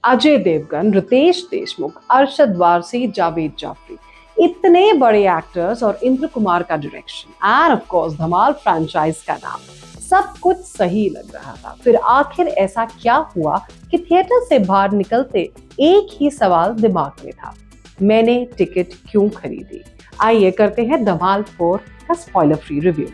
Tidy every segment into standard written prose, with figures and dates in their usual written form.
अजय देवगन, रितेश देशमुख, अरशद वारसी, जावेद जाफरी, इतने बड़े एक्टर्स और इंद्र कुमार का direction end of course Dhamaal franchise का नाम, सब कुछ सही लग रहा था। फिर आखिर ऐसा क्या हुआ कि थिएटर से बाहर निकलते एक ही सवाल दिमाग में था, मैंने टिकट क्यों खरीदी? आइए करते हैं धमाल 4 का स्पॉइलर फ्री रिव्यू।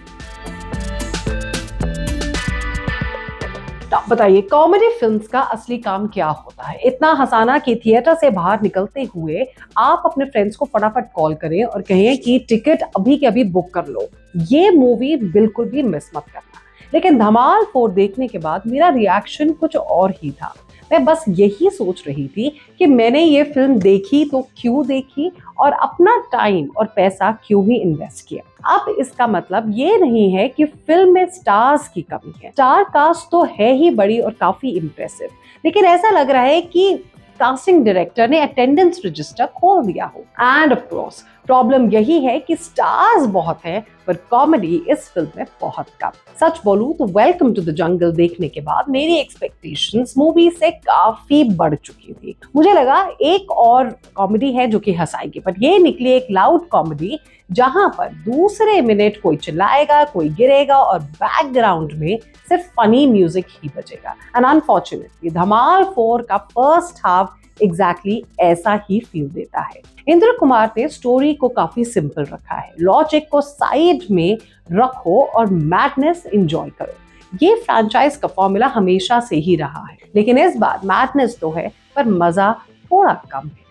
तो बताइए, कॉमेडी फिल्म्स का असली काम क्या होता है? इतना हंसाना कि थिएटर से बाहर निकलते हुए आप अपने फ्रेंड्स को फटाफट कॉल करें और कहें कि टिकट अभी के अभी बुक कर लो। ये मूवी बिल्कुल भी मिस मत करना। लेकिन धमाल 4 देखने के बाद मेरा रिएक्शन कुछ और ही था। मैं बस यही सोच रही थी कि मैंने ये फिल्म देखी तो क्यों देखी और अपना टाइम और पैसा क्यों ही इन्वेस्ट किया। अब इसका मतलब ये नहीं है कि फिल्म में स्टार्स की कमी है। स्टार कास्ट तो है ही बड़ी और काफी इम्प्रेसिव, लेकिन ऐसा लग रहा है कि कास्टिंग डायरेक्टर ने अटेंडेंस रजिस्टर खोल दिया हो। एंड ऑफ कोर्स प्रॉब्लम यही है कि स्टार्स बहुत हैं पर कॉमेडी इस फिल्म में बहुत कम। सच बोलूं तो वेलकम टू द जंगल देखने के बाद मेरी एक्सपेक्टेशंस मूवी से काफी बढ़ चुकी थी। मुझे लगा एक और कॉमेडी है जो कि हंसाएगी, पर ये निकली एक लाउड कॉमेडी जहां पर दूसरे मिनट कोई चिल्लाएगा, कोई गिरेगा और बैकग्राउंड में सिर्फ फनी म्यूजिक ही बजेगा। एंड अनफॉर्चुनेटली धमाल 4 का फर्स्ट हाफ एग्जैक्टली ऐसा ही फील देता है। इंद्र कुमार ने स्टोरी को काफी सिंपल रखा है, लॉजिक को साइड में रखो और मैडनेस एंजॉय करो। ये फ्रैंचाइज का फॉर्मूला हमेशा से ही रहा है, लेकिन इस बार मैडनेस तो है पर मजा थोड़ा कम है।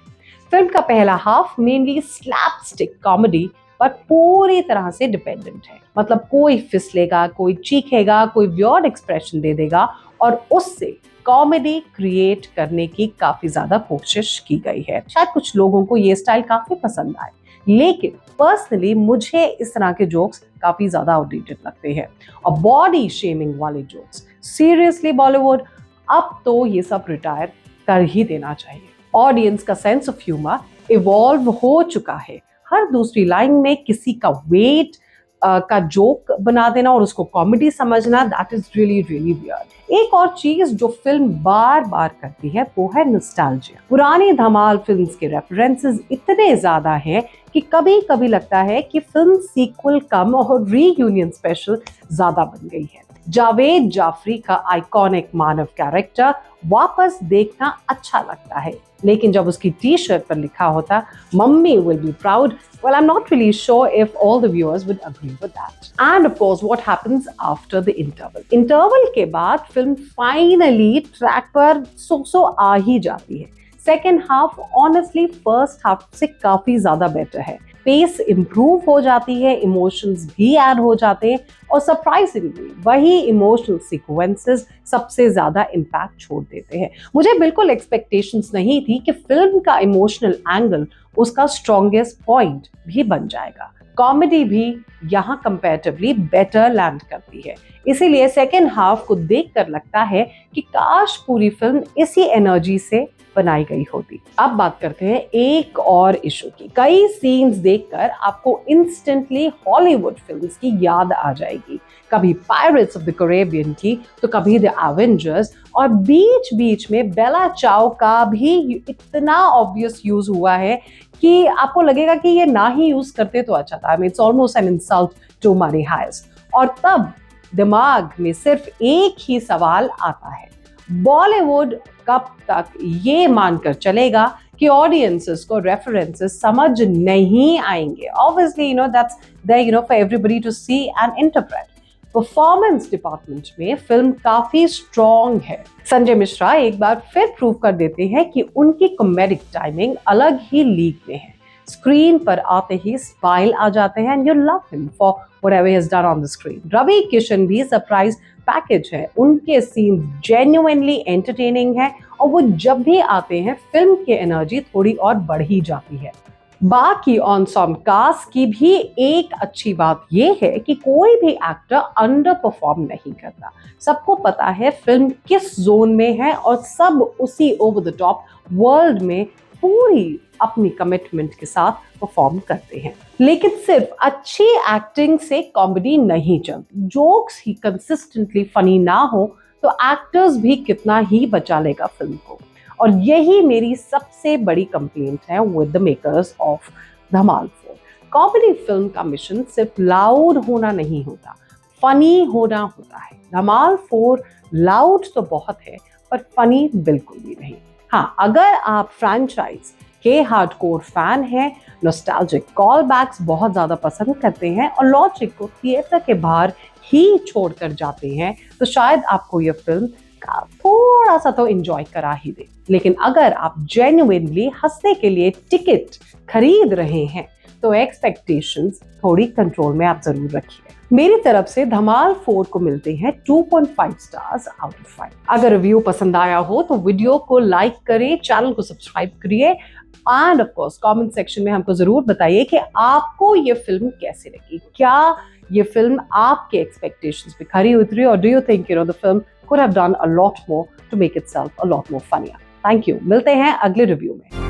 फिल्म का पहला हाफ मेनली स्लैपस्टिक कॉमेडी पर पूरी तरह से डिपेंडेंट है। मतलब कोई फिसलेगा, कोई चीखेगा, कोई वियर्ड एक्सप्रेशन दे देगा और उससे कॉमेडी क्रिएट करने की काफी ज्यादा कोशिश की गई है। शायद कुछ लोगों को ये स्टाइल काफी पसंद आए, लेकिन पर्सनली मुझे इस तरह के जोक्स काफी ज्यादा आउटडेटेड लगते हैं। और बॉडी शेमिंग वाले जोक्स, सीरियसली बॉलीवुड अब तो ये सब रिटायर कर ही देना चाहिए। ऑडियंस का सेंस ऑफ ह्यूमर इवॉल्व हो चुका है। हर दूसरी लाइन में किसी का वेट का जोक बना देना और उसको कॉमेडी समझना, that is really really weird. एक और चीज जो फिल्म बार बार करती है वो है नॉस्टैल्जिया। पुरानी धमाल फिल्म्स के रेफरेंसेस इतने ज्यादा हैं कि कभी कभी लगता है कि फिल्म सीक्वल कम और रीयूनियन स्पेशल ज्यादा बन गई है। जावेद जाफरी का आइकॉनिक मानव कैरेक्टर वापस देखना अच्छा लगता है, लेकिन जब उसकी टी शर्ट पर लिखा होता mummy will be proud, well I'm not really sure if all the viewers would agree with that. And of course what happens after the interval के बाद फिल्म फाइनली ट्रैक पर सो आ ही जाती है। Second half honestly first half से काफी ज्यादा better है। Pace improve हो जाती है, इमोशंस भी ऐड हो जाते हैं और सरप्राइजिंगली वही इमोशनल सीक्वेंसेस सबसे ज्यादा इम्पैक्ट छोड़ देते हैं। मुझे बिल्कुल एक्सपेक्टेशंस नहीं थी कि फिल्म का इमोशनल एंगल उसका स्ट्रॉन्गेस्ट पॉइंट भी बन जाएगा। कॉमेडी भी यहाँ कंपैरेटिवली बेटर लैंड करती है, इसीलिए सेकेंड हाफ को देखकर लगता है कि काश पूरी फिल्म इसी एनर्जी से बनाई गई होती। अब बात करते हैं एक और इशू की। कई सीन्स देखकर आपको इंस्टेंटली हॉलीवुड फिल्म्स की याद आ जाएगी, कभी पायरेट्स ऑफ द कैरेबियन की तो कभी द एवेंजर्स, और बीच बीच में बेला चाओ का भी इतना ऑब्वियस यूज हुआ है कि आपको लगेगा कि ये ना ही यूज करते तो अच्छा था। It's almost an insult to Money Heist. और तब दिमाग में सिर्फ एक ही सवाल आता है, बॉलीवुड कब तक ये मानकर चलेगा कि ऑडियंसेस को रेफरेंसेस समझ नहीं आएंगे? Obviously that's there for everybody to see and interpret. Performance department में फिल्म काफी स्ट्रॉन्ग है। संजय मिश्रा एक बार फिर प्रूव कर देते हैं कि उनकी कॉमेडिक टाइमिंग अलग ही लीग में है। स्क्रीन पर आते ही स्माइल आ जाते हैं and you love him for whatever he has done on the screen. Ravi Kishan भी सरप्राइज पैकेज है, उनके सीन जेन्युइनली एंटरटेनिंग है और वो जब भी आते हैं फिल्म की एनर्जी थोड़ी और बढ़ ही जाती है। बाकी ऑनसॉम्बल कास्ट की भी एक अच्छी बात यह है कि कोई भी एक्टर अंडर परफॉर्म नहीं करता। सबको पता है फिल्म किस जोन में है और सब उसी ओवर द टॉप वर्ल्ड में पूरी अपनी कमिटमेंट के साथ परफॉर्म करते हैं। लेकिन सिर्फ अच्छी एक्टिंग से कॉमेडी नहीं चलती। जोक्स ही कंसिस्टेंटली फनी ना हो तो एक्टर्स भी कितना ही बचा लेगा फिल्म को। और यही मेरी सबसे बड़ी कंप्लेंट है with the makers of Dhamaal 4। Comedy film का मिशन सिर्फ लाउड होना नहीं होता, फनी होना होता है। धमाल 4 लाउड तो बहुत है पर फनी बिल्कुल भी नहीं। हाँ, अगर आप फ्रैंचाइज के हार्डकोर फैन हैं, नॉस्टैल्जिक कॉल बैक्स बहुत ज्यादा पसंद करते हैं और लॉजिक को थिएटर के बाहर ही छोड़कर जाते हैं, तो शायद आपको यह फिल्म का थोड़ा सा तो एंजॉय करा ही दे। लेकिन अगर आप जेन्युइनली हंसने के लिए टिकट खरीद रहे हैं तो एक्सपेक्टेशंस थोड़ी कंट्रोल में आप जरूर रखिए। मेरी तरफ से धमाल 4 को मिलते हैं 2.5 स्टार्स आउट ऑफ 5। अगर रिव्यू पसंद आया हो तो वीडियो को लाइक करें, चैनल को सब्सक्राइब करिए end of course comment section में हमको जरूर बताइए कि आपको ये फिल्म कैसी लगी। क्या ये फिल्म आपके एक्सपेक्टेशंस पे खरी उतरी, और do you think the film could have done a lot more to make itself a lot more funnier? Thank you. मिलते हैं अगले रिव्यू में।